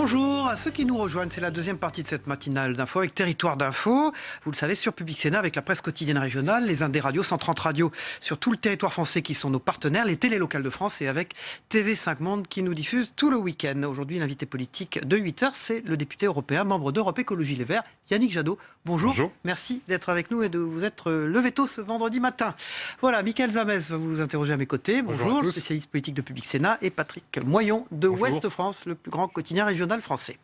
Bonjour à ceux qui nous rejoignent, c'est la deuxième partie de cette matinale d'info avec Territoire d'Info. Vous le savez, sur Public Sénat avec la presse quotidienne régionale, les Indés radios, 130 radios sur tout le territoire français qui sont nos partenaires, les télés locales de France et avec TV5 Monde qui nous diffuse tout le week-end. Aujourd'hui, l'invité politique de 8h, c'est le député européen, membre d'Europe Écologie Les Verts, Yannick Jadot. Bonjour. Bonjour. Merci d'être avec nous et de vous être levé tôt ce vendredi matin. Voilà, Mickaël Zamès va vous interroger à mes côtés. Bonjour, spécialiste politique de Public Sénat, et Patrick Moyon de Ouest France, le plus grand quotidien régional français.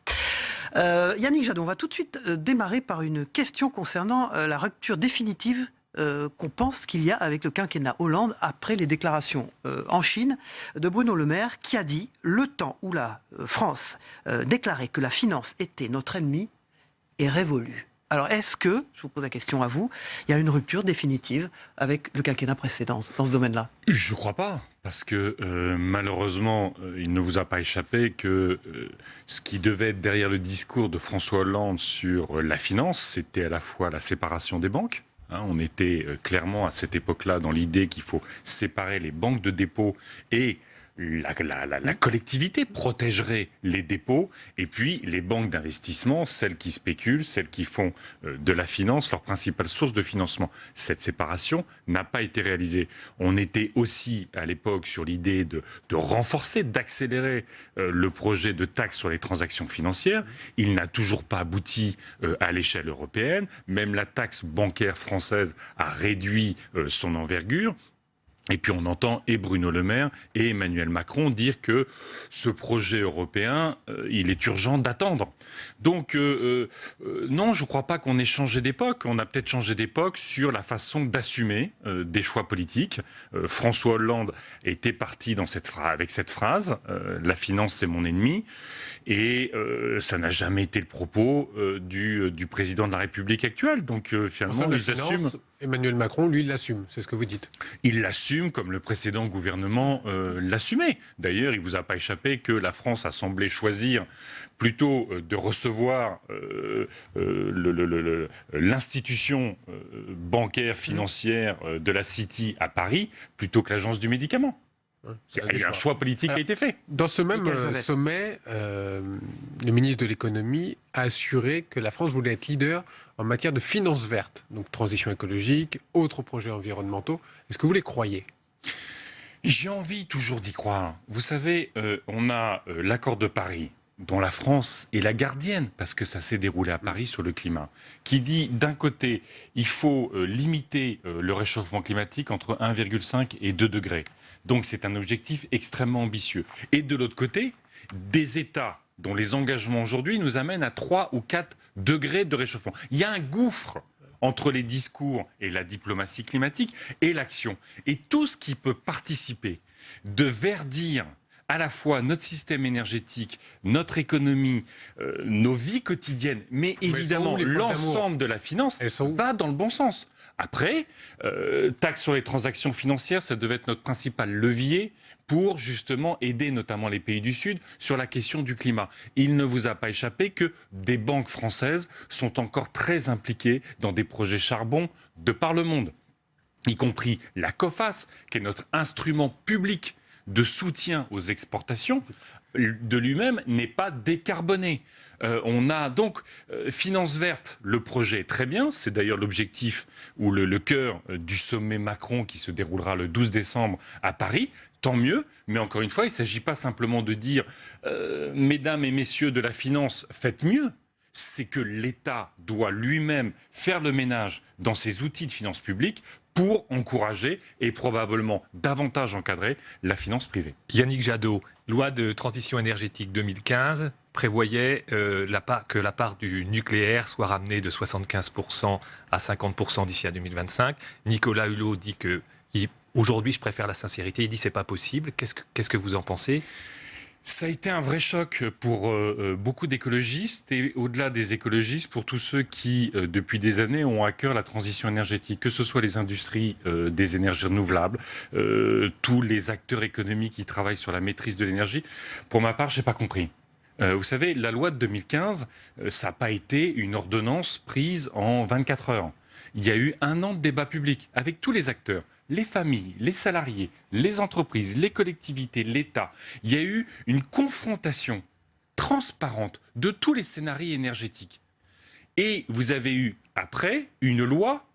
Yannick Jadot, on va tout de suite démarrer par une question concernant la rupture définitive qu'on pense qu'il y a avec le quinquennat Hollande après les déclarations en Chine de Bruno Le Maire qui a dit « Le temps où la France déclarait que la finance était notre ennemi est révolu ». Alors, est-ce que, je vous pose la question à vous, il y a une rupture définitive avec le quinquennat précédent dans ce domaine-là? Je ne crois pas, parce que malheureusement, il ne vous a pas échappé que ce qui devait être derrière le discours de François Hollande sur la finance, c'était à la fois la séparation des banques. On était clairement à cette époque-là dans l'idée qu'il faut séparer les banques de dépôt et la collectivité protégerait les dépôts et puis les banques d'investissement, celles qui spéculent, celles qui font de la finance leur principale source de financement. Cette séparation n'a pas été réalisée. On était aussi à l'époque sur l'idée de renforcer, d'accélérer le projet de taxe sur les transactions financières. Il n'a toujours pas abouti à l'échelle européenne. Même la taxe bancaire française a réduit son envergure. Et puis on entend et Bruno Le Maire et Emmanuel Macron dire que ce projet européen, il est urgent d'attendre. Donc non, je ne crois pas qu'on ait changé d'époque. On a peut-être changé d'époque sur la façon d'assumer des choix politiques. François Hollande était parti avec cette phrase « La finance, c'est mon ennemi ». Et ça n'a jamais été le propos du président de la République actuelle. Donc finalement, ils assument... Emmanuel Macron, lui, il l'assume, c'est ce que vous dites. Il l'assume comme le précédent gouvernement l'assumait. D'ailleurs, il ne vous a pas échappé que la France a semblé choisir plutôt de recevoir l'institution bancaire financière de la City à Paris plutôt que l'agence du médicament. Il y a un choix politique qui a été fait. Dans ce même sommet, le ministre de l'économie a assuré que la France voulait être leader en matière de finances vertes, donc transition écologique, autres projets environnementaux. Est-ce que vous les croyez ? J'ai envie toujours d'y croire. Vous savez, on a l'accord de Paris, dont la France est la gardienne, parce que ça s'est déroulé à Paris sur le climat, qui dit d'un côté, il faut limiter le réchauffement climatique entre 1,5 et 2 degrés. Donc c'est un objectif extrêmement ambitieux. Et de l'autre côté, des États dont les engagements aujourd'hui nous amènent à 3 ou 4 degrés de réchauffement. Il y a un gouffre entre les discours et la diplomatie climatique et l'action. Et tout ce qui peut participer de verdir à la fois notre système énergétique, notre économie, nos vies quotidiennes, mais évidemment l'ensemble de la finance va dans le bon sens. Après, taxe sur les transactions financières, ça devait être notre principal levier pour justement aider notamment les pays du Sud sur la question du climat. Il ne vous a pas échappé que des banques françaises sont encore très impliquées dans des projets charbon de par le monde, y compris la COFAS, qui est notre instrument public de soutien aux exportations, de lui-même n'est pas décarboné. On a donc finance verte, le projet est très bien, c'est d'ailleurs l'objectif ou le cœur du sommet Macron qui se déroulera le 12 décembre à Paris, tant mieux, mais encore une fois, il ne s'agit pas simplement de dire mesdames et messieurs de la finance, faites mieux. C'est que l'État doit lui-même faire le ménage dans ses outils de finances publiques pour encourager et probablement davantage encadrer la finance privée. Yannick Jadot, loi de transition énergétique 2015 prévoyait que la part du nucléaire soit ramenée de 75% à 50% d'ici à 2025. Nicolas Hulot dit que aujourd'hui je préfère la sincérité, il dit c'est pas possible. Qu'est-ce que vous en pensez ? Ça a été un vrai choc pour beaucoup d'écologistes et au-delà des écologistes, pour tous ceux qui, depuis des années, ont à cœur la transition énergétique, que ce soit les industries des énergies renouvelables, tous les acteurs économiques qui travaillent sur la maîtrise de l'énergie. Pour ma part, je n'ai pas compris. Vous savez, la loi de 2015, ça n'a pas été une ordonnance prise en 24 heures. Il y a eu 1 an de débat public avec tous les acteurs. Les familles, les salariés, les entreprises, les collectivités, l'État. Il y a eu une confrontation transparente de tous les scénarios énergétiques. Et vous avez eu, après, une loi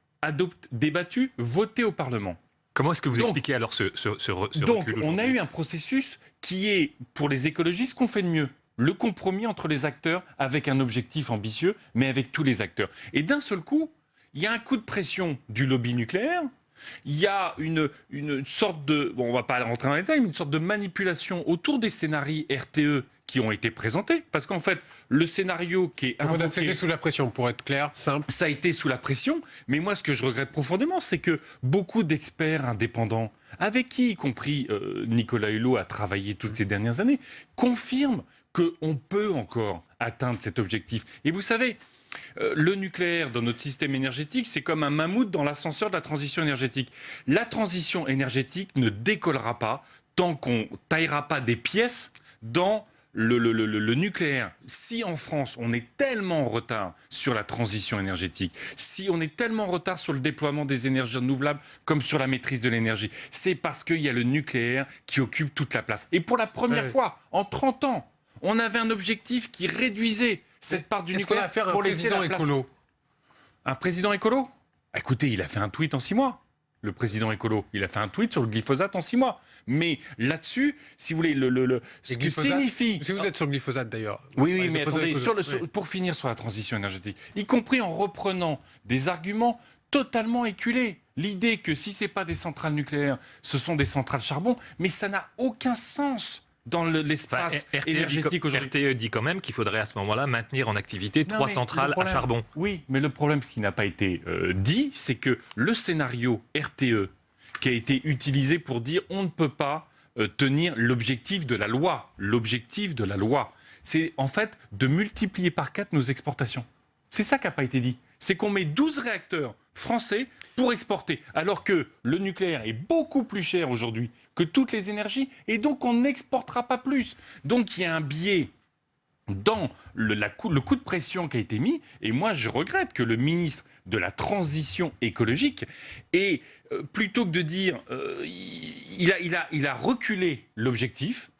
débattue, votée au Parlement. Comment est-ce que vous Donc- expliquez alors ce Donc, recul on a aujourd'hui eu un processus qui est, pour les écologistes, ce qu'on fait de mieux. Le compromis entre les acteurs avec un objectif ambitieux, mais avec tous les acteurs. Et d'un seul coup, il y a un coup de pression du lobby nucléaire, il y a une sorte de, bon, on ne va pas rentrer dans les détails, mais une sorte de manipulation autour des scénarios RTE qui ont été présentés. Parce qu'en fait, le scénario qui est invoqué, C'était sous la pression, pour être clair, simple. ça a été sous la pression, mais moi ce que je regrette profondément, c'est que beaucoup d'experts indépendants, avec qui, y compris Nicolas Hulot a travaillé toutes ces dernières années, confirment qu'on peut encore atteindre cet objectif. Et vous savez, le nucléaire dans notre système énergétique, c'est comme un mammouth dans l'ascenseur de la transition énergétique. La transition énergétique ne décollera pas tant qu'on taillera pas des pièces dans le nucléaire. Si en France, on est tellement en retard sur la transition énergétique, si on est tellement en retard sur le déploiement des énergies renouvelables comme sur la maîtrise de l'énergie, c'est parce qu'il y a le nucléaire qui occupe toute la place. Et pour la première fois, en 30 ans, on avait un objectif qui réduisait cette part du Est-ce qu'on a nucléaire affaire à un pour laisser président la place. écolo? Un président écolo? Écoutez, il a fait un tweet en 6 mois. Le président écolo, il a fait un tweet sur le glyphosate en 6 mois. Mais là-dessus, si vous voulez, ce Et que glyphosate, signifie... Si vous êtes sur le glyphosate d'ailleurs. Oui, Ouais, mais de attendez, président écolo. pour finir sur la transition énergétique, y compris en reprenant des arguments totalement éculés. L'idée que si ce n'est pas des centrales nucléaires, ce sont des centrales charbon, mais ça n'a aucun sens dans l'espace énergétique aujourd'hui. RTE dit quand même qu'il faudrait à ce moment-là maintenir en activité Non, 3 mais centrales le à problème- charbon. Oui, mais le problème, ce qui n'a pas été dit, c'est que le scénario RTE, qui a été utilisé pour dire on ne peut pas tenir l'objectif de la loi. L'objectif de la loi, c'est en fait de multiplier par 4 nos exportations. C'est ça qui n'a pas été dit. C'est qu'on met 12 réacteurs français pour exporter, alors que le nucléaire est beaucoup plus cher aujourd'hui que toutes les énergies, et donc on n'exportera pas plus. Donc il y a un biais dans le coup de pression qui a été mis, et moi je regrette que le ministre de la Transition écologique ait, plutôt que de dire, il a reculé l'objectif,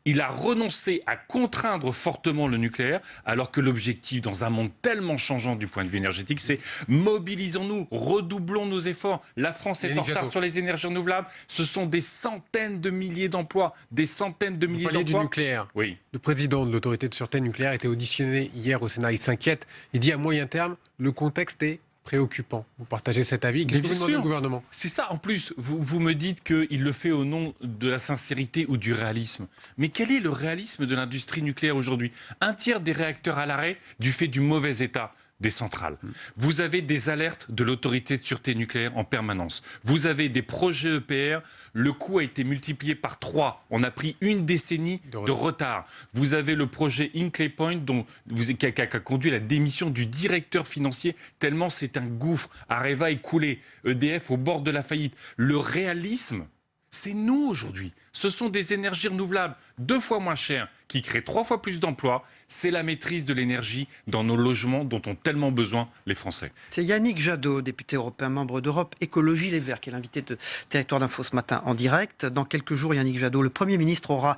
il a renoncé à contraindre fortement le nucléaire, alors que l'objectif, dans un monde tellement changeant du point de vue énergétique, c'est mobilisons-nous, redoublons nos efforts. La France est en Yannick retard Jadot. sur les énergies renouvelables. Ce sont des centaines de milliers d'emplois, des centaines de Vous milliers parliez du d'emplois. nucléaire. Oui. Le président de l'autorité de sûreté nucléaire était auditionné hier au Sénat. Il s'inquiète. Il dit à moyen terme, le contexte est préoccupant. Vous partagez cet avis? Qu'est-ce que Bien vous demandez sûr. au gouvernement? C'est ça, en plus, vous me dites qu'il le fait au nom de la sincérité ou du réalisme. Mais quel est le réalisme de l'industrie nucléaire aujourd'hui? Un tiers des réacteurs à l'arrêt du fait du mauvais état des centrales. Vous avez des alertes de l'autorité de sûreté nucléaire en permanence. Vous avez des projets EPR, le coût a été multiplié par 3. On a pris une décennie De de retard. Vous avez le projet Hinkley Point qui a conduit à la démission du directeur financier tellement c'est un gouffre. Areva est coulé, EDF au bord de la faillite. Le réalisme, c'est nous aujourd'hui. Ce sont des énergies renouvelables 2 fois moins chères qui créent 3 fois plus d'emplois. C'est la maîtrise de l'énergie dans nos logements dont ont tellement besoin les Français. C'est Yannick Jadot, député européen, membre d'Europe Écologie Les Verts, qui est l'invité de Territoire d'Info ce matin en direct. Dans quelques jours, Yannick Jadot, le Premier ministre, aura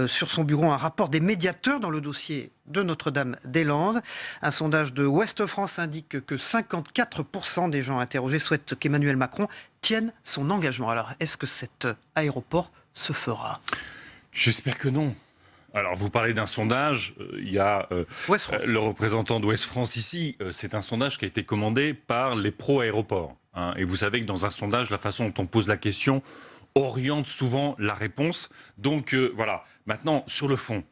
sur son bureau un rapport des médiateurs dans le dossier de Notre-Dame-des-Landes. Un sondage de Ouest France indique que 54% des gens interrogés souhaitent qu'Emmanuel Macron tienne son engagement. Alors, est-ce que cet aéroport se fera? J'espère que non. Alors, vous parlez d'un sondage, il y a Ouest France. le représentant d'Ouest France ici. C'est un sondage qui a été commandé par les pro-aéroports. Hein. Et vous savez que dans un sondage, la façon dont on pose la question oriente souvent la réponse. Donc, voilà. Maintenant, sur le fond,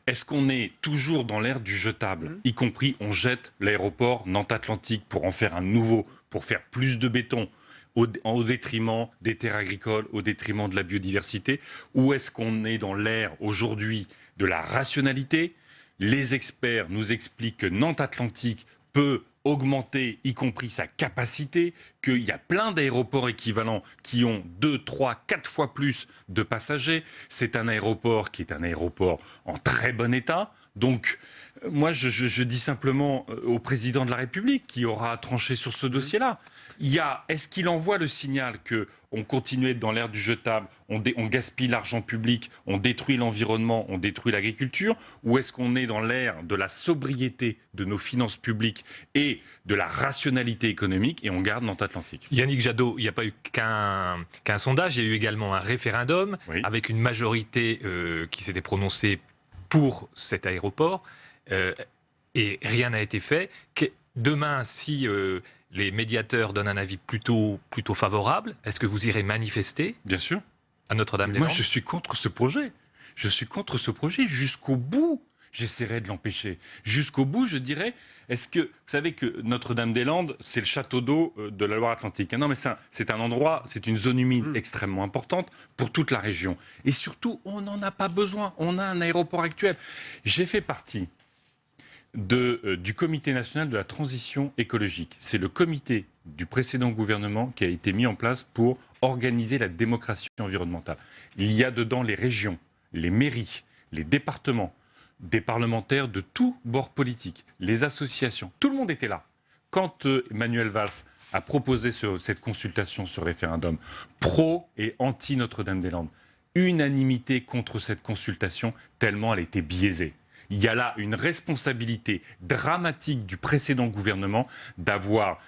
est-ce qu'on est toujours dans l'ère du jetable, y compris on jette l'aéroport Nantes-Atlantique pour en faire un nouveau, pour faire plus de béton au détriment des terres agricoles, au détriment de la biodiversité? Ou est-ce qu'on est dans l'ère aujourd'hui de la rationalité? Les experts nous expliquent que Nantes-Atlantique peut augmenter, y compris sa capacité, qu'il y a plein d'aéroports équivalents qui ont 2, 3, 4 fois plus de passagers. C'est un aéroport qui est un aéroport en très bon état. Donc, moi, je dis simplement au président de la République qui aura tranché sur ce dossier-là, Est-ce qu'il envoie le signal que on continue à être dans l'ère du jetable, on gaspille l'argent public, on détruit l'environnement, on détruit l'agriculture, ou est-ce qu'on est dans l'ère de la sobriété de nos finances publiques et de la rationalité économique et on garde l'Atlantique? Yannick Jadot, il n'y a pas eu qu'un sondage, il y a eu également un référendum avec une majorité qui s'était prononcée pour cet aéroport et rien n'a été fait. Demain, si les médiateurs donnent un avis plutôt favorable, est-ce que vous irez manifester? Bien sûr. À Notre-Dame-des-Landes? Moi, je suis contre ce projet. Je suis contre ce projet jusqu'au bout. J'essaierai de l'empêcher. Jusqu'au bout, je dirais, est-ce que... Vous savez que Notre-Dame-des-Landes, c'est le château d'eau de la Loire-Atlantique. Non, mais c'est un endroit, c'est une zone humide extrêmement importante pour toute la région. Et surtout, on n'en a pas besoin. On a un aéroport actuel. J'ai fait partie du Comité national de la transition écologique. C'est le comité du précédent gouvernement qui a été mis en place pour organiser la démocratie environnementale. Il y a dedans les régions, les mairies, les départements, des parlementaires de tous bords politiques, les associations. Tout le monde était là. Quand Manuel Valls a proposé cette consultation, ce référendum, pro et anti Notre-Dame-des-Landes, unanimité contre cette consultation tellement elle était biaisée. Il y a là une responsabilité dramatique du précédent gouvernement d'avoir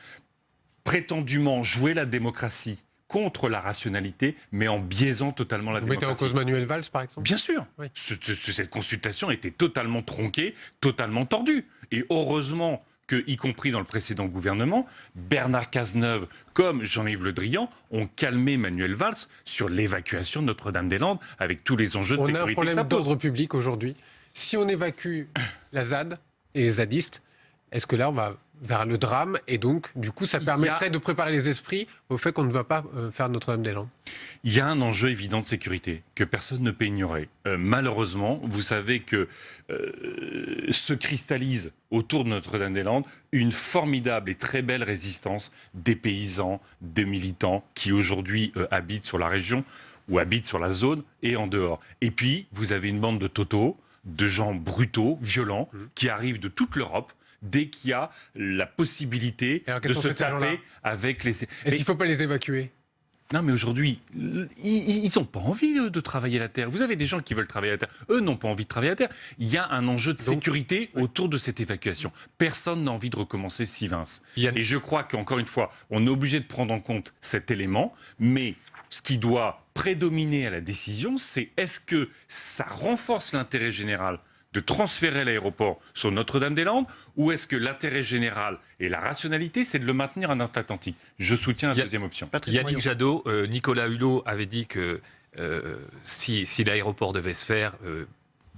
prétendument joué la démocratie contre la rationalité, mais en biaisant totalement la démocratie. Vous mettez en cause Manuel Valls, par exemple? Bien sûr. Oui. Cette consultation était totalement tronquée, totalement tordue. Et heureusement que, y compris dans le précédent gouvernement, Bernard Cazeneuve, comme Jean-Yves Le Drian, ont calmé Manuel Valls sur l'évacuation de Notre-Dame-des-Landes avec tous les enjeux de sécurité. On a un problème d'ordre public aujourd'hui. Si on évacue la ZAD et les zadistes, est-ce que là, on va vers le drame? Et donc, du coup, ça permettrait de préparer les esprits au fait qu'on ne va pas faire Notre-Dame-des-Landes. Il y a un enjeu évident de sécurité que personne ne peut ignorer. Malheureusement, vous savez que se cristallise autour de Notre-Dame-des-Landes une formidable et très belle résistance des paysans, des militants qui aujourd'hui habitent sur la région ou habitent sur la zone et en dehors. Et puis, vous avez une bande de totos, de gens brutaux, violents, qui arrivent de toute l'Europe dès qu'il y a la possibilité de se taper avec les... Est-ce qu'il ne faut pas les évacuer? Non, mais aujourd'hui, ils n'ont pas envie de travailler la terre. Vous avez des gens qui veulent travailler la terre. Eux n'ont pas envie de travailler la terre. Il y a un enjeu de sécurité autour de cette évacuation. Personne n'a envie de recommencer Sivins. Et je crois qu'encore une fois, on est obligé de prendre en compte cet élément, mais ce qui doit prédominer à la décision, c'est est-ce que ça renforce l'intérêt général de transférer l'aéroport sur Notre-Dame-des-Landes ou est-ce que l'intérêt général et la rationalité, c'est de le maintenir en Atlantique? Je soutiens la deuxième option. Yannick Jadot, Nicolas Hulot avait dit que si l'aéroport devait se faire,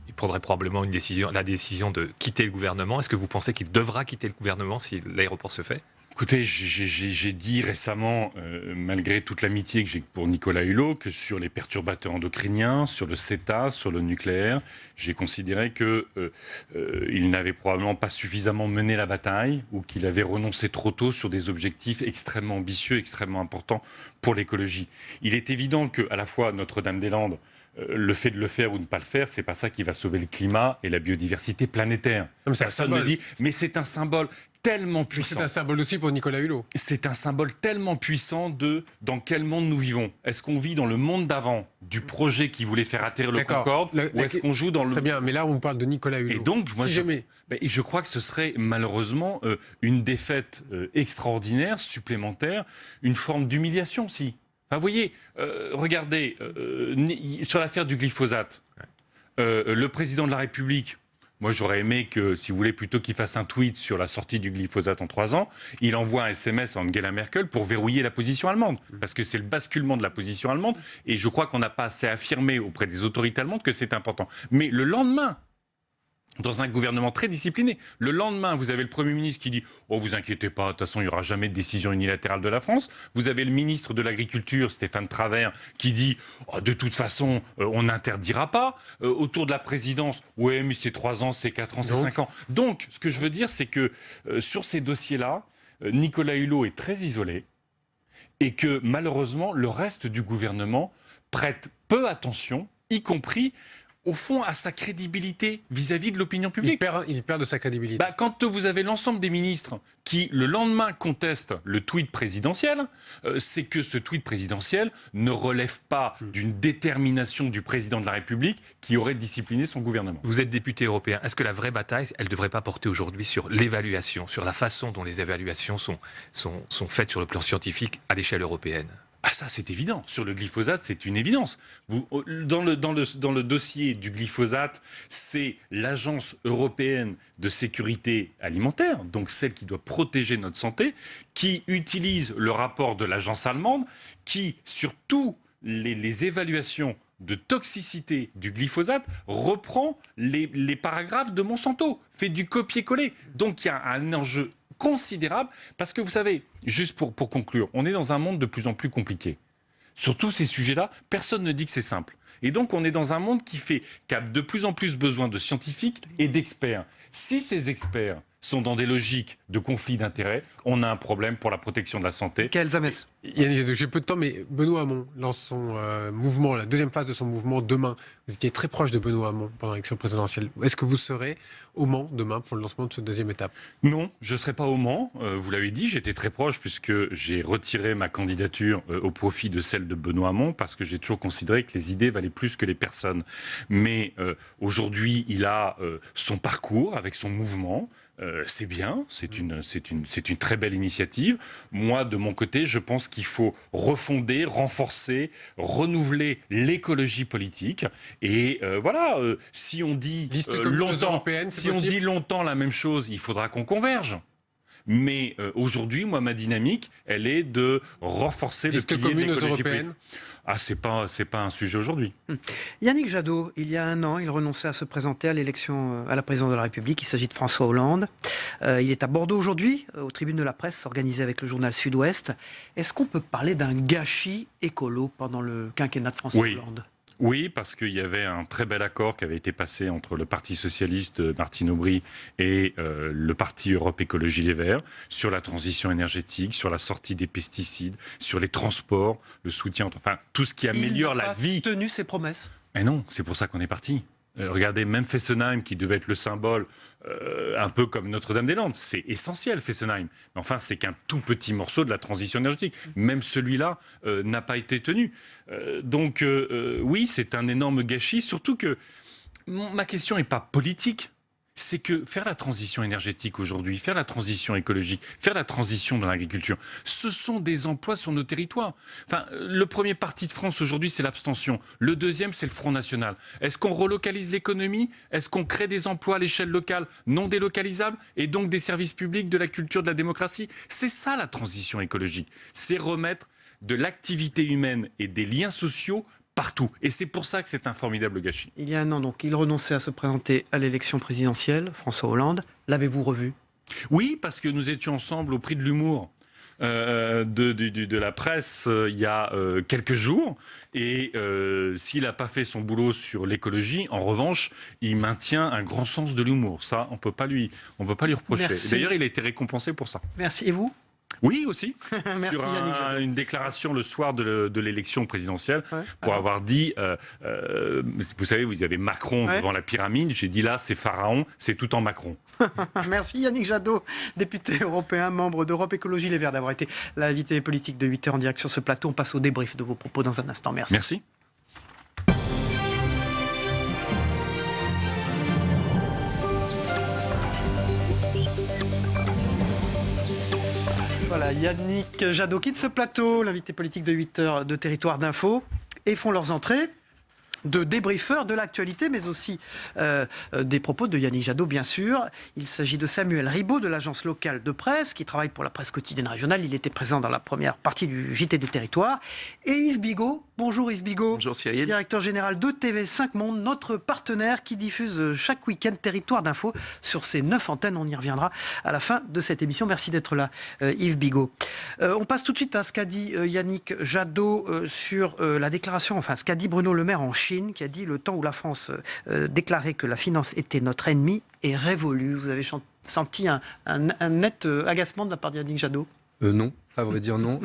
il prendrait probablement la décision de quitter le gouvernement. Est-ce que vous pensez qu'il devra quitter le gouvernement si l'aéroport se fait? Écoutez, j'ai dit récemment, malgré toute l'amitié que j'ai pour Nicolas Hulot, que sur les perturbateurs endocriniens, sur le CETA, sur le nucléaire, j'ai considéré qu'il n'avait probablement pas suffisamment mené la bataille ou qu'il avait renoncé trop tôt sur des objectifs extrêmement ambitieux, extrêmement importants pour l'écologie. Il est évident qu'à la fois Notre-Dame-des-Landes, le fait de le faire ou de ne pas le faire, c'est pas ça qui va sauver le climat et la biodiversité planétaire. Personne ne dit, mais c'est un symbole tellement puissant. C'est un symbole aussi pour Nicolas Hulot. C'est un symbole tellement puissant de dans quel monde nous vivons. Est-ce qu'on vit dans le monde d'avant du projet qui voulait faire atterrir le Concorde ou est-ce qu'on joue dans le... Très bien, mais là on parle de Nicolas Hulot. Et donc, moi, je crois que ce serait malheureusement une défaite extraordinaire, supplémentaire, une forme d'humiliation aussi. Enfin, vous voyez, regardez, sur l'affaire du glyphosate, le président de la République, moi j'aurais aimé que, si vous voulez, plutôt qu'il fasse un tweet sur la sortie du glyphosate en 3 ans, il envoie un SMS à Angela Merkel pour verrouiller la position allemande. Parce que c'est le basculement de la position allemande, et je crois qu'on n'a pas assez affirmé auprès des autorités allemandes que c'est important. Mais le lendemain, dans un gouvernement très discipliné. Le lendemain, vous avez le Premier ministre qui dit « Oh, vous inquiétez pas, de toute façon, il n'y aura jamais de décision unilatérale de la France ». Vous avez le ministre de l'Agriculture, Stéphane Travert, qui dit oh, « De toute façon, on n'interdira pas ». Autour de la présidence, « Ouais, mais c'est 3 ans, c'est 4 ans, c'est 5 ans ». Donc, ce que je veux dire, c'est que sur ces dossiers-là, Nicolas Hulot est très isolé et que, malheureusement, le reste du gouvernement prête peu attention, y compris au fond, à sa crédibilité vis-à-vis de l'opinion publique. Il perd de sa crédibilité. Quand vous avez l'ensemble des ministres qui, le lendemain, contestent le tweet présidentiel, c'est que ce tweet présidentiel ne relève pas d'une détermination du président de la République qui aurait discipliné son gouvernement. Vous êtes député européen. Est-ce que la vraie bataille, elle ne devrait pas porter aujourd'hui sur l'évaluation, sur la façon dont les évaluations sont faites sur le plan scientifique à l'échelle européenne ? Ah ça, c'est évident. Sur le glyphosate, c'est une évidence. Dans le dossier du glyphosate, c'est l'Agence européenne de sécurité alimentaire, donc celle qui doit protéger notre santé, qui utilise le rapport de l'agence allemande, qui, sur tous les évaluations de toxicité du glyphosate, reprend les paragraphes de Monsanto, fait du copier-coller. Donc il y a un enjeu considérable, parce que vous savez, juste pour conclure, on est dans un monde de plus en plus compliqué. Sur tous ces sujets-là, personne ne dit que c'est simple. Et donc on est dans un monde qui a de plus en plus besoin de scientifiques et d'experts. Si ces experts sont dans des logiques de conflit d'intérêts, on a un problème pour la protection de la santé. Michael Zamès. J'ai peu de temps, mais Benoît Hamon lance son mouvement, la deuxième phase de son mouvement demain. Vous étiez très proche de Benoît Hamon pendant l'élection présidentielle. Est-ce que vous serez au Mans demain pour le lancement de cette deuxième étape ? Non, je ne serai pas au Mans. Vous l'avez dit, j'étais très proche puisque j'ai retiré ma candidature au profit de celle de Benoît Hamon parce que j'ai toujours considéré que les idées valaient plus que les personnes. Mais aujourd'hui, il a son parcours avec son mouvement. C'est bien, c'est une très belle initiative. Moi, de mon côté, je pense qu'il faut refonder, renforcer, renouveler l'écologie politique. Et si on dit longtemps la même chose, il faudra qu'on converge. Mais aujourd'hui, moi, ma dynamique, elle est de renforcer le pilier de l'écologie politique. Ah, c'est pas un sujet aujourd'hui. Yannick Jadot, il y a un an, il renonçait à se présenter à l'élection à la présidence de la République. Il s'agit de François Hollande. Il est à Bordeaux aujourd'hui, aux tribunes de la presse, organisée avec le journal Sud-Ouest. Est-ce qu'on peut parler d'un gâchis écolo pendant le quinquennat de François Hollande ? Oui, parce qu'il y avait un très bel accord qui avait été passé entre le Parti socialiste Martine Aubry et le Parti Europe Écologie Les Verts sur la transition énergétique, sur la sortie des pesticides, sur les transports, le soutien, tout ce qui améliore la vie. Il n'a pas tenu ses promesses. Mais non, c'est pour ça qu'on est parti. Regardez, même Fessenheim, qui devait être le symbole, un peu comme Notre-Dame-des-Landes, c'est essentiel Fessenheim. Mais enfin, c'est qu'un tout petit morceau de la transition énergétique. Même celui-là n'a pas été tenu. Donc oui, c'est un énorme gâchis, surtout que ma question n'est pas politique. C'est que faire la transition énergétique aujourd'hui, faire la transition écologique, faire la transition dans l'agriculture, ce sont des emplois sur nos territoires. Enfin, le premier parti de France aujourd'hui, c'est l'abstention. Le deuxième, c'est le Front National. Est-ce qu'on relocalise l'économie ? Est-ce qu'on crée des emplois à l'échelle locale non délocalisables et donc des services publics, de la culture, de la démocratie ? C'est ça la transition écologique. C'est remettre de l'activité humaine et des liens sociaux partout. Et c'est pour ça que c'est un formidable gâchis. Il y a un an, donc, il renonçait à se présenter à l'élection présidentielle, François Hollande. L'avez-vous revu ? Oui, parce que nous étions ensemble au prix de l'humour de la presse il y a quelques jours. Et s'il n'a pas fait son boulot sur l'écologie, en revanche, il maintient un grand sens de l'humour. Ça, on peut pas lui reprocher. D'ailleurs, il a été récompensé pour ça. Merci. Et vous ? Oui, aussi. Merci, sur une déclaration le soir de l'élection présidentielle, pour alors. avoir dit, vous savez, vous avez Macron devant la pyramide, j'ai dit là, c'est Pharaon, c'est tout en Macron. Merci Yannick Jadot, député européen, membre d'Europe Écologie Les Verts, d'avoir été l'invité politique de 8h en direct sur ce plateau. On passe au débrief de vos propos dans un instant. Merci. Merci. Voilà, Yannick Jadot quitte ce plateau, l'invité politique de 8h de Territoire d'Info, et font leurs entrées de débriefeurs de l'actualité, mais aussi des propos de Yannick Jadot, bien sûr. Il s'agit de Samuel Ribaud, de l'agence locale de presse, qui travaille pour la presse quotidienne régionale. Il était présent dans la première partie du JT du Territoire. Et Yves Bigot. Bonjour Yves Bigot. Bonjour Cyril. Directeur général de TV5 Monde, notre partenaire qui diffuse chaque week-end Territoire d'Info sur ses 9 antennes. On y reviendra à la fin de cette émission. Merci d'être là, Yves Bigot. On passe tout de suite à ce qu'a dit Yannick Jadot sur la déclaration, enfin ce qu'a dit Bruno Le Maire en Chine, qui a dit le temps où la France déclarait que la finance était notre ennemi est révolu. Vous avez senti un net agacement de la part de Yannick Jadot ? Non. À vrai dire, non.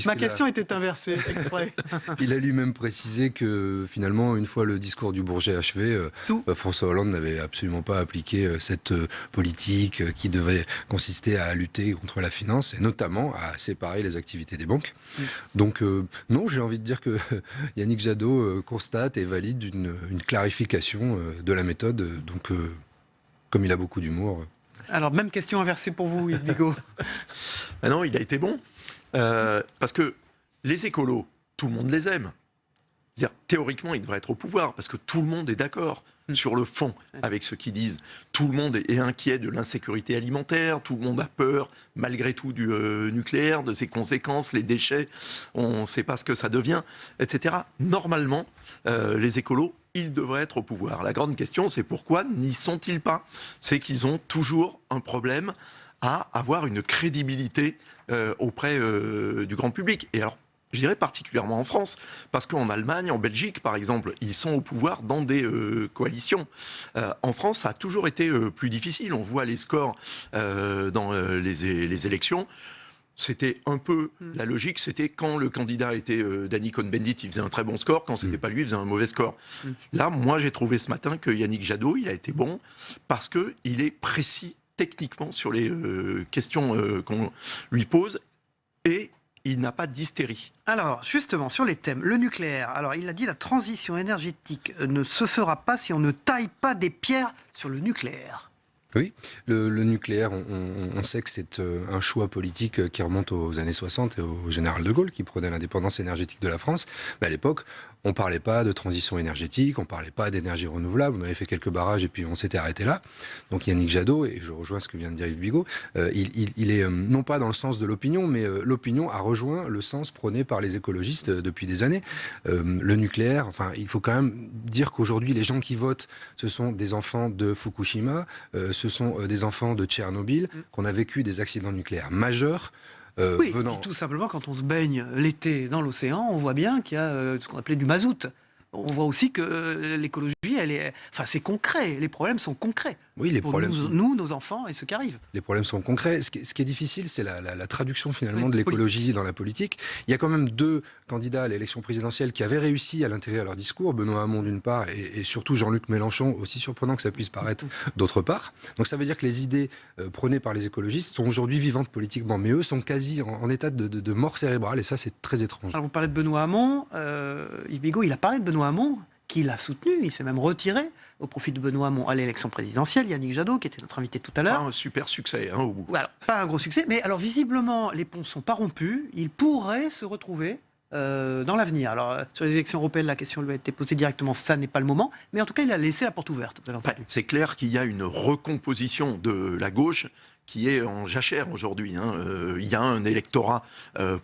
Ma question était inversée, exprès. Il a lui-même précisé que finalement, une fois le discours du Bourget achevé, François Hollande n'avait absolument pas appliqué cette politique qui devait consister à lutter contre la finance et notamment à séparer les activités des banques. Donc non, j'ai envie de dire que Yannick Jadot constate et valide une clarification de la méthode. Donc, comme il a beaucoup d'humour... Alors, même question inversée pour vous, Yves Bigot. Ah non, il a été bon. Parce que les écolos, tout le monde les aime. C'est-à-dire, théoriquement, ils devraient être au pouvoir, parce que tout le monde est d'accord sur le fond avec ce qu'ils disent. Tout le monde est inquiet de l'insécurité alimentaire, tout le monde a peur, malgré tout, du nucléaire, de ses conséquences, les déchets, on ne sait pas ce que ça devient, etc. Normalement, les écolos, ils devraient être au pouvoir. La grande question, c'est pourquoi n'y sont-ils pas ? C'est qu'ils ont toujours un problème à avoir une crédibilité auprès du grand public. Et alors, je dirais particulièrement en France, parce qu'en Allemagne, en Belgique, par exemple, ils sont au pouvoir dans des coalitions. En France, ça a toujours été plus difficile. On voit les scores dans les élections. C'était un peu la logique, c'était quand le candidat était Danny Cohn-Bendit, il faisait un très bon score, quand c'était pas lui, il faisait un mauvais score. Là, moi, j'ai trouvé ce matin que Yannick Jadot, il a été bon, parce qu'il est précis techniquement sur les questions qu'on lui pose, et il n'a pas d'hystérie. Alors, justement, sur les thèmes, le nucléaire. Alors, il a dit la transition énergétique ne se fera pas si on ne taille pas des pierres sur le nucléaire. Oui, le nucléaire, on sait que c'est un choix politique qui remonte aux années 60 et au général de Gaulle qui prenait l'indépendance énergétique de la France. Mais à l'époque, on ne parlait pas de transition énergétique, on ne parlait pas d'énergie renouvelable, on avait fait quelques barrages et puis on s'était arrêté là. Donc Yannick Jadot, et je rejoins ce que vient de dire Yves Bigot, il est non pas dans le sens de l'opinion, mais l'opinion a rejoint le sens prôné par les écologistes depuis des années. Le nucléaire, enfin, il faut quand même dire qu'aujourd'hui, les gens qui votent, ce sont des enfants de Fukushima, ce sont des enfants de Tchernobyl, qu'on a vécu des accidents nucléaires majeurs. Oui, et tout simplement, quand on se baigne l'été dans l'océan, on voit bien qu'il y a ce qu'on appelait du mazout. On voit aussi que l'écologie, c'est concret. Les problèmes sont concrets. Oui, les problèmes. Nous, nos enfants et ceux qui arrivent. Les problèmes sont concrets. Ce qui est difficile, c'est la traduction finalement de l'écologie dans la politique. Il y a quand même deux candidats à l'élection présidentielle qui avaient réussi à l'intégrer à leur discours. Benoît Hamon d'une part et surtout Jean-Luc Mélenchon, aussi surprenant que ça puisse paraître, d'autre part. Donc ça veut dire que les idées prônées par les écologistes sont aujourd'hui vivantes politiquement, mais eux sont quasi en état de mort cérébrale et ça c'est très étrange. Alors vous parlez de Benoît Hamon. Yves Bigot, il a parlé de Benoît Hamon, qui l'a soutenu, il s'est même retiré au profit de Benoît Hamon à l'élection présidentielle. Yannick Jadot, qui était notre invité tout à l'heure. Pas un super succès, au bout. Voilà, pas un gros succès, mais alors visiblement, les ponts ne sont pas rompus, il pourrait se retrouver dans l'avenir. Alors, sur les élections européennes, la question lui a été posée directement, ça n'est pas le moment, mais en tout cas, il a laissé la porte ouverte. C'est clair qu'il y a une recomposition de la gauche qui est en jachère aujourd'hui. Il y a un électorat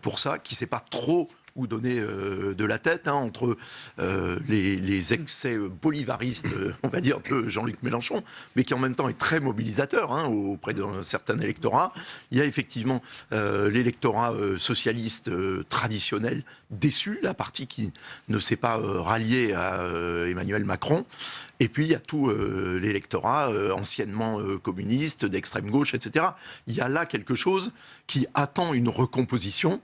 pour ça qui ne sait pas trop où donner de la tête entre les excès bolivaristes, on va dire, de Jean-Luc Mélenchon, mais qui en même temps est très mobilisateur auprès d'un certain électorat. Il y a effectivement l'électorat socialiste traditionnel déçu, la partie qui ne s'est pas ralliée à Emmanuel Macron. Et puis il y a tout l'électorat anciennement communiste, d'extrême gauche, etc. Il y a là quelque chose qui attend une recomposition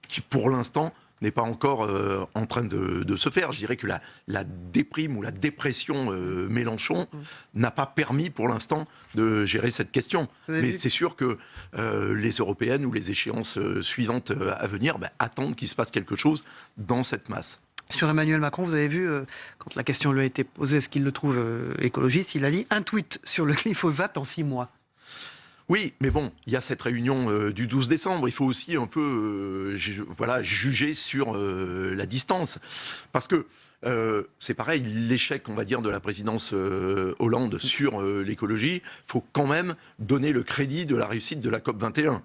qui, pour l'instant, n'est pas encore en train de se faire. Je dirais que la déprime ou la dépression Mélenchon n'a pas permis, pour l'instant, de gérer cette question. Mais c'est sûr que les européennes ou les échéances suivantes à venir attendent qu'il se passe quelque chose dans cette masse. Sur Emmanuel Macron, vous avez vu, quand la question lui a été posée, est-ce qu'il le trouve écologiste, il a dit un tweet sur le glyphosate en 6 mois. Oui, mais bon, il y a cette réunion du 12 décembre. Il faut aussi un peu juger sur la distance. Parce que c'est pareil, l'échec, on va dire, de la présidence Hollande sur l'écologie, il faut quand même donner le crédit de la réussite de la COP21.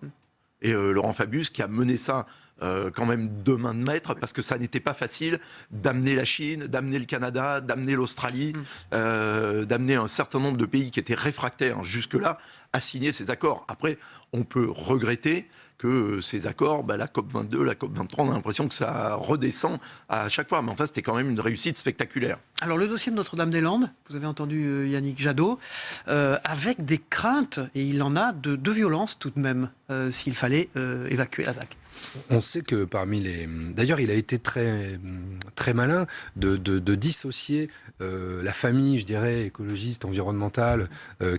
Et Laurent Fabius, qui a mené ça quand même 2 mains de maître, parce que ça n'était pas facile d'amener la Chine, d'amener le Canada, d'amener l'Australie, d'amener un certain nombre de pays qui étaient réfractaires jusque-là à signer ces accords. Après, on peut regretter que ces accords, la COP22, la COP23, on a l'impression que ça redescend à chaque fois. Mais enfin, c'était quand même une réussite spectaculaire. Alors, le dossier de Notre-Dame-des-Landes, vous avez entendu Yannick Jadot, avec des craintes, et il en a, de violence tout de même, s'il fallait évacuer la ZAC. On sait que parmi les... D'ailleurs, il a été très, très malin de dissocier la famille, je dirais, écologiste, environnementale,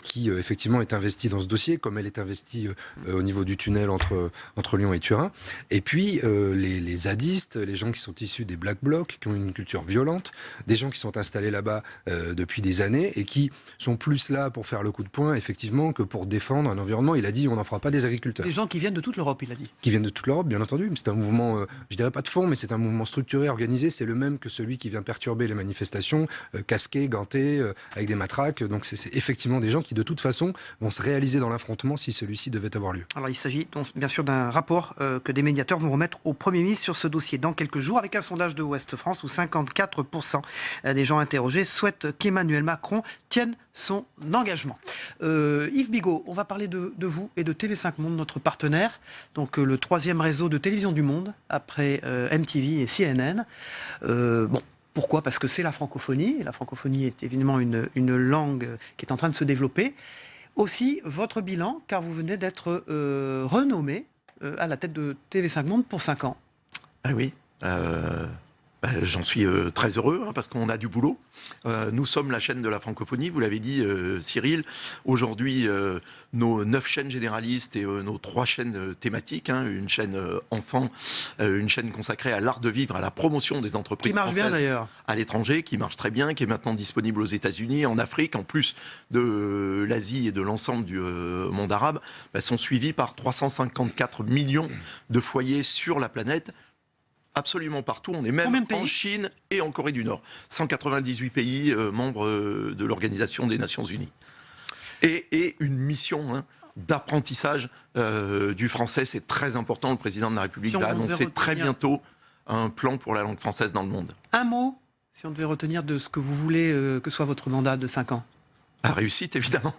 qui effectivement est investie dans ce dossier, comme elle est investie au niveau du tunnel entre Lyon et Turin. Et puis, les zadistes, les gens qui sont issus des Black Blocs, qui ont une culture violente, des gens qui sont installés là-bas depuis des années et qui sont plus là pour faire le coup de poing, effectivement, que pour défendre un environnement. Il a dit, on n'en fera pas des agriculteurs. Des gens qui viennent de toute l'Europe, il a dit. Qui viennent de toute l'Europe, bien entendu. C'est un mouvement, je dirais pas de fond, mais c'est un mouvement structuré, organisé. C'est le même que celui qui vient perturber les manifestations, casqués, gantés, avec des matraques. Donc c'est effectivement des gens qui, de toute façon, vont se réaliser dans l'affrontement si celui-ci devait avoir lieu. Alors il s'agit donc bien sûr d'un rapport que des médiateurs vont remettre au Premier ministre sur ce dossier dans quelques jours, avec un sondage de Ouest France où 54% des gens interrogés souhaitent qu'Emmanuel Macron tienne son engagement. Yves Bigot, on va parler de vous et de TV5 Monde, notre partenaire, donc le 3e réseau de télévision du monde, après MTV et CNN. Pourquoi ? Parce que c'est la francophonie. La francophonie est évidemment une langue qui est en train de se développer. Aussi, votre bilan, car vous venez d'être renommé à la tête de TV5 Monde pour 5 ans. Ah oui. J'en suis très heureux, parce qu'on a du boulot. Nous sommes la chaîne de la francophonie, vous l'avez dit, Cyril. Aujourd'hui, nos 9 chaînes généralistes et nos 3 chaînes thématiques, une chaîne enfant, une chaîne consacrée à l'art de vivre, à la promotion des entreprises françaises. Qui marche bien d'ailleurs. À l'étranger, qui marche très bien, qui est maintenant disponible aux États-Unis, en Afrique, en plus de l'Asie et de l'ensemble du monde arabe, sont suivis par 354 millions de foyers sur la planète. Absolument partout, on est même en Chine et en Corée du Nord. 198 pays membres de l'Organisation des Nations Unies. Et une mission d'apprentissage du français, c'est très important. Le président de la République va annoncer très bientôt un plan pour la langue française dans le monde. Un mot, si on devait retenir de ce que vous voulez que soit votre mandat de 5 ans. À réussite, évidemment.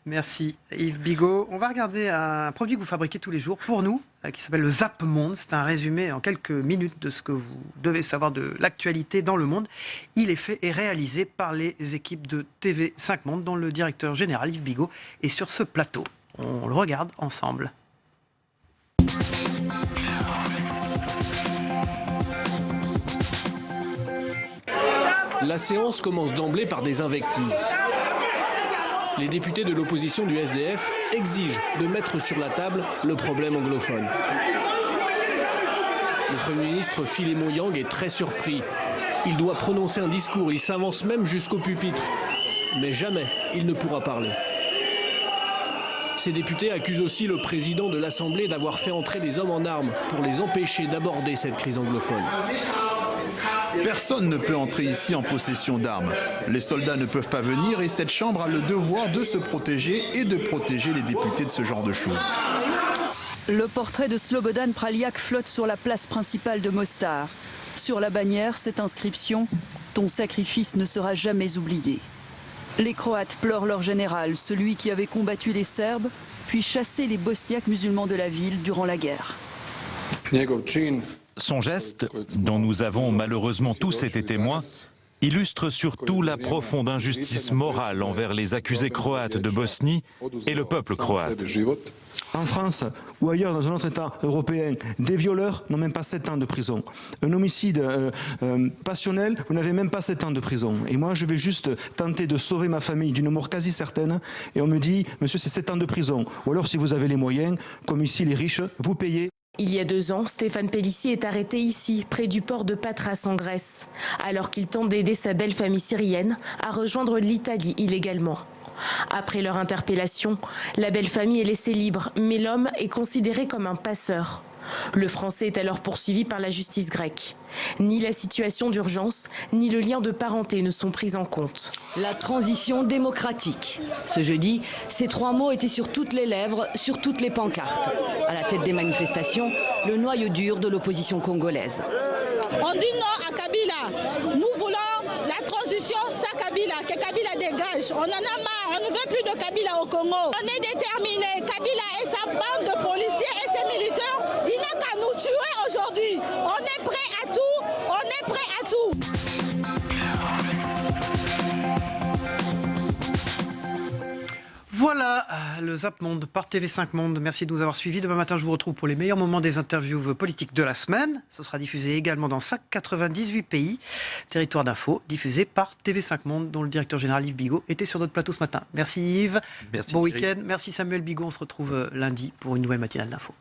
Merci Yves Bigot. On va regarder un produit que vous fabriquez tous les jours pour nous, qui s'appelle le Zap Monde. C'est un résumé en quelques minutes de ce que vous devez savoir de l'actualité dans le monde. Il est fait et réalisé par les équipes de TV5 Monde, dont le directeur général Yves Bigot est sur ce plateau. On le regarde ensemble. La séance commence d'emblée par des invectives. Les députés de l'opposition du SDF exigent de mettre sur la table le problème anglophone. Le Premier ministre Philémon Yang est très surpris. Il doit prononcer un discours, il s'avance même jusqu'au pupitre. Mais jamais il ne pourra parler. Ces députés accusent aussi le président de l'Assemblée d'avoir fait entrer des hommes en armes pour les empêcher d'aborder cette crise anglophone. Personne ne peut entrer ici en possession d'armes. Les soldats ne peuvent pas venir et cette Chambre a le devoir de se protéger et de protéger les députés de ce genre de choses. Le portrait de Slobodan Praljak flotte sur la place principale de Mostar. Sur la bannière, cette inscription « Ton sacrifice ne sera jamais oublié ». Les Croates pleurent leur général, celui qui avait combattu les Serbes, puis chassé les Bosniaques musulmans de la ville durant la guerre. Son geste, dont nous avons malheureusement tous été témoins, illustre surtout la profonde injustice morale envers les accusés croates de Bosnie et le peuple croate. En France ou ailleurs dans un autre État européen, des violeurs n'ont même pas 7 ans de prison. Un homicide passionnel, vous n'avez même pas 7 ans de prison. Et moi, je vais juste tenter de sauver ma famille d'une mort quasi certaine. Et on me dit, monsieur, c'est 7 ans de prison. Ou alors, si vous avez les moyens, comme ici les riches, vous payez. Il y a 2 ans, Stéphane Pellissier est arrêté ici, près du port de Patras en Grèce, alors qu'il tente d'aider sa belle famille syrienne à rejoindre l'Italie illégalement. Après leur interpellation, la belle famille est laissée libre, mais l'homme est considéré comme un passeur. Le Français est alors poursuivi par la justice grecque. Ni la situation d'urgence, ni le lien de parenté ne sont pris en compte. La transition démocratique. Ce jeudi, ces 3 mots étaient sur toutes les lèvres, sur toutes les pancartes. À la tête des manifestations, le noyau dur de l'opposition congolaise. On dit non à Kabila. Nous voulons la transition sans Kabila, que Kabila dégage. On en a marre, on ne veut plus de Kabila au Congo. On est déterminés. Kabila et sa bande de policiers et ses militaires, il n'a qu'à nous tuer aujourd'hui. On est prêt à tout, on est prêt à tout. Voilà le Zap Monde par TV5 Monde. Merci de nous avoir suivis. Demain matin, je vous retrouve pour les meilleurs moments des interviews politiques de la semaine. Ce sera diffusé également dans 98 pays. Territoire d'info, diffusé par TV5 Monde, dont le directeur général Yves Bigot était sur notre plateau ce matin. Merci Yves. Merci bon Cyril. week-end. Merci Samuel Bigot. On se retrouve lundi pour une nouvelle matinale d'info.